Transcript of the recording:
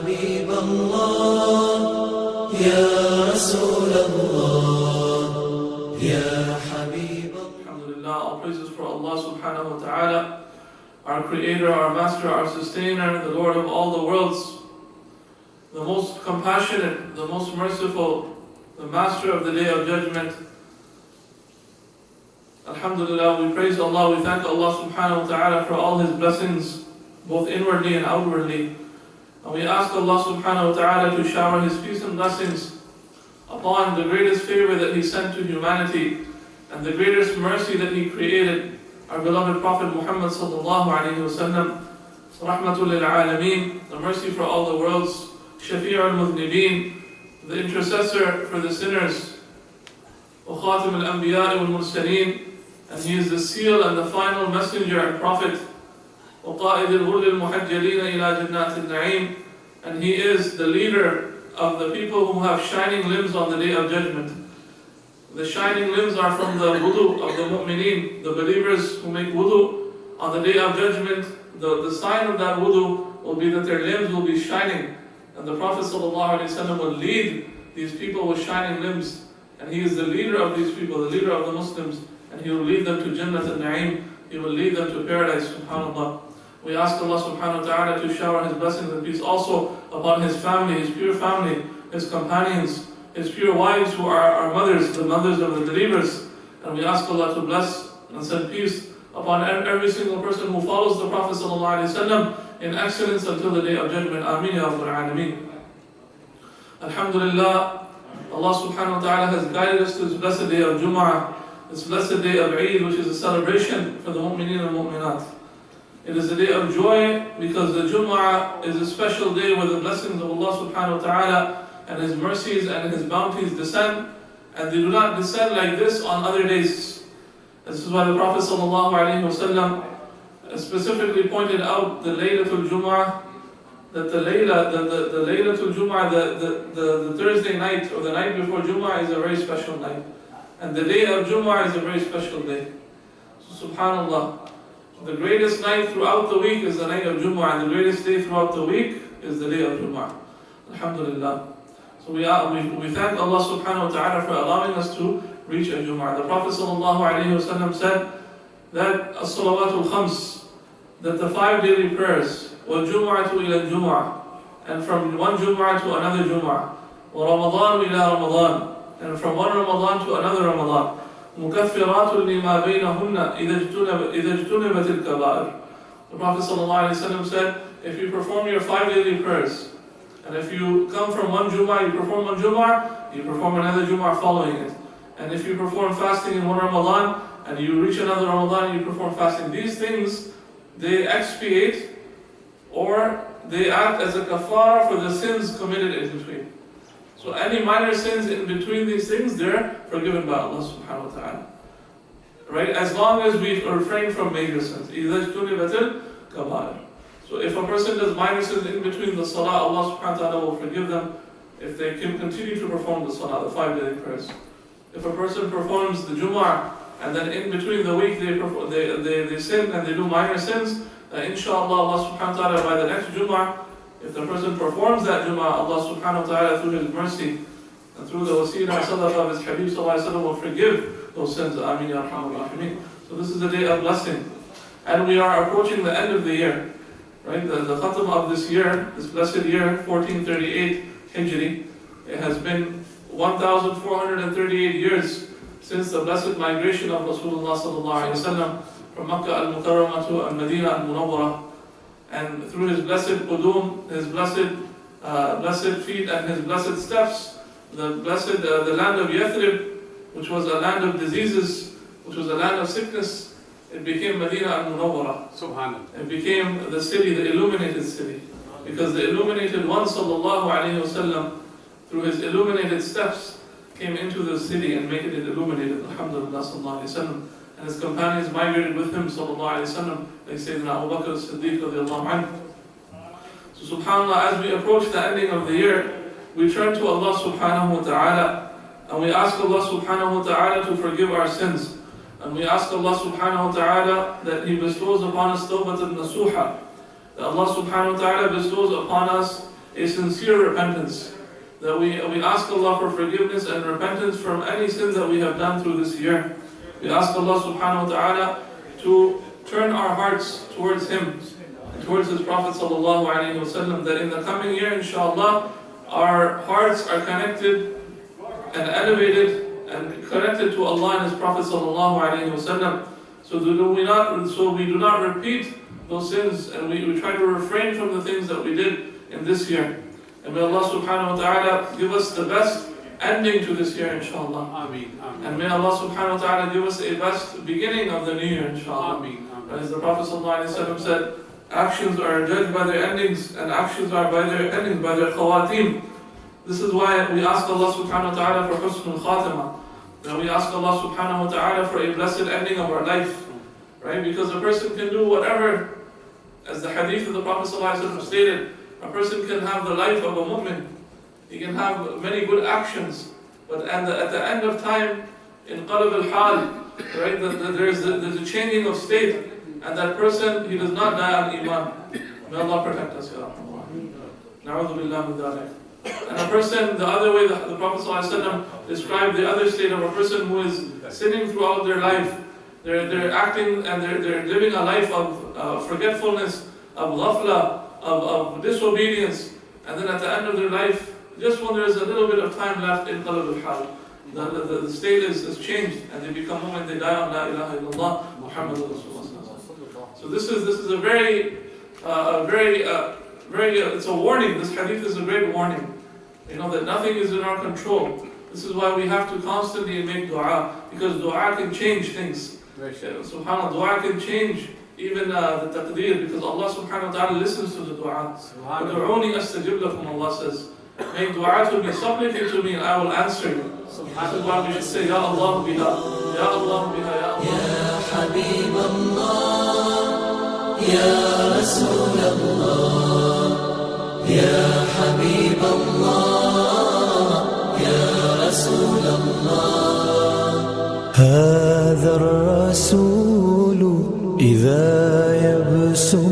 حبيب الله يا رسول الله يا حبيب الله. Alhamdulillah, all praises for Allah subhanahu wa ta'ala, our creator, our master, our sustainer, the Lord of all the worlds, the most compassionate, the most merciful, the master of the day of judgment. Alhamdulillah, we praise Allah, we thank Allah subhanahu wa ta'ala for all His blessings, both inwardly and outwardly. And we ask Allah subhanahu wa ta'ala to shower His peace and blessings upon the greatest favor that He sent to humanity and the greatest mercy that He created, our beloved Prophet Muhammad sallallahu alayhi wa sallam, rahmatul lil alameen, the mercy for all the worlds, shafi' al-mudhnibeen, the intercessor for the sinners, wa khatim al-anbiya wal-mursaleen, and He is the seal and the final messenger and prophet, wa qa'id al-ghurr al-muhajjalin ila jannat al-na'im, and He is the leader of the people who have shining limbs on the day of judgment. The shining limbs are from the wudu of the mu'mineen, the believers who make wudu on the day of judgment. The sign of that wudu will be that their limbs will be shining, and the Prophet ﷺ will lead these people with shining limbs, and he is the leader of these people, the leader of the Muslims, and he will lead them to Jannat al-Na'im, he will lead them to paradise, subhanAllah. We ask Allah subhanahu wa ta'ala to shower His blessings and peace also upon His family, His pure family, His companions, His pure wives who are our mothers, the mothers of the believers. And we ask Allah to bless and send peace upon every single person who follows the Prophet ﷺ in excellence until the day of judgment. Ameen ya Rabbal Alameen. Alhamdulillah, Allah subhanahu wa ta'ala has guided us to this blessed day of Jum'ah, this blessed day of Eid, which is a celebration for the mu'mineen and mu'minat. It is a day of joy because the Jum'ah is a special day where the blessings of Allah subhanahu wa ta'ala and His mercies and His bounties descend, and they do not descend like this on other days. This is why the Prophet ﷺ specifically pointed out the Laylatul Jum'ah, that the Laylatul Jum'ah, the Thursday night or the night before Jum'ah is a very special night. And the day of Jum'ah is a very special day. So subhanAllah, the greatest night throughout the week is the night of Jum'ah, and the greatest day throughout the week is the day of Jum'ah. Alhamdulillah. So we thank Allah subhanahu wa ta'ala for allowing us to reach a Jum'ah. The Prophet ﷺ said that as-salawatul khams, that the 5 daily prayers, وَالْجُمْعَةُ إِلَى الْجُمْعَةِ, and from one Jum'ah to another Jum'ah, وَرَمَضَانُ إِلَى رَمَضَانِ, and from one Ramadan to another Ramadan, مُكَفِّرَاتٌ لِمَا بَيْنَهُنَّ إِذَا اجْتُنِبَتِ الْكَبَائِرِ. The Prophet ﷺ said, if you perform your 5 daily prayers, and if you come from one Jum'ah, you perform one Jum'ah, you perform another Jum'ah following it. And if you perform fasting in one Ramadan, and you reach another Ramadan, you perform fasting. These things, they expiate, or they act as a kafar for the sins committed in between. So any minor sins in between these things, they're forgiven by Allah subhanahu wa ta'ala. Right? As long as we refrain from major sins. إِذَا اجْتُنِبَتِ الْكَبَائِرِ. So if a person does minor sins in between the salah, Allah subhanahu wa ta'ala will forgive them if they can continue to perform the salah, the 5 daily prayers. If a person performs the Jum'ah and then in between the week they sin and they do minor sins, inshallah Allah subhanahu wa ta'ala by the next Jum'ah, if the person performs that Jum'ah, Allah subhanahu wa ta'ala through His mercy and through the wasila and sadaqah of His Habib sallallahu alayhi wa sallam will forgive those sins. Ameen ya Rabbal Alameen. So this is a day of blessing. And we are approaching the end of the year. Right, the khatam of this year, this blessed year, 1438 Hijri, it has been 1,438 years since the blessed migration of Rasulullah sallallahu alaihi wasallam from Makkah al-Mukarramah to al-Madinah al-Munawwara, and through his blessed qudum, his blessed feet and his blessed steps, the land of Yathrib, which was a land of diseases, which was a land of sickness, it became Medina al-Munawwara. Subhanallah. It became the city, the illuminated city. Because the illuminated one, sallallahu alayhi wasallam, through his illuminated steps, came into the city and made it illuminated. Alhamdulillah, sallallahu alayhi wasallam. And his companions migrated with him, sallallahu alayhi wasallam, like Sayyidina Abu Bakr as-Siddiq radiallahu anhu. So subhanallah, as we approach the ending of the year, we turn to Allah subhanahu wa ta'ala, and we ask Allah subhanahu wa ta'ala to forgive our sins. And we ask Allah subhanahu wa ta'ala that He bestows upon us tawbatan nasuha, that Allah subhanahu wa ta'ala bestows upon us a sincere repentance. That we ask Allah for forgiveness and repentance from any sins that we have done through this year. We ask Allah subhanahu wa ta'ala to turn our hearts towards Him, towards His Prophet sallallahu alayhi wa sallam, that in the coming year, inshallah, our hearts are connected and elevated and connected to Allah and His Prophet sallallahu alayhi wa sallam. So we do not repeat those sins, and we try to refrain from the things that we did in this year. And may Allah subhanahu wa ta'ala give us the best ending to this year, inshallah. Ameen. And may Allah subhanahu wa ta'ala give us a best beginning of the new year, inshallah. Ameen. As the Prophet sallallahu alayhi wa sallam said, actions are judged by their endings, and actions are by their endings, by their khawatim. This is why we ask Allah subhanahu wa ta'ala for husnul khatima. And we ask Allah subhanahu wa ta'ala for a blessed ending of our life. Right? Because a person can do whatever, as the hadith of the Prophet sallallahu alayhi wa sallam stated, a person can have the life of a mu'min. He can have many good actions, but at the end of time, in qalb al-hal, right, there's a changing of state, and that person, he does not die on iman. May Allah protect us, ya Rahman. Na'udhu billah min dhalik. And a person, the other way, the Prophet ﷺ described the other state of a person who is sinning throughout their life. They're acting and they're living a life of forgetfulness, of ghafla, of disobedience, and then at the end of their life, just when there is a little bit of time left in qalb al-hal, the state is changed, and they become mu'min, they die on La ilaha illallah, Muhammad Rasulullah. So this is a very, it's a warning. This hadith is a great warning. You know that nothing is in our control. This is why we have to constantly make dua, because dua can change things. Subhanallah, dua can change even the taqdeer, because Allah subhanahu wa ta'ala listens to the dua. Udu'uni astajib lakum, Allah says. Make dua to me, supplicate to me, and I will answer you. This is why we should say, Ya Allah biha, Ya Allah biha, Ya Allah. Ya Habib Allah, Ya Rasul Allah, Ya Habib Allah, Ya Rasul Allah. هذا الرسول إذا يبسم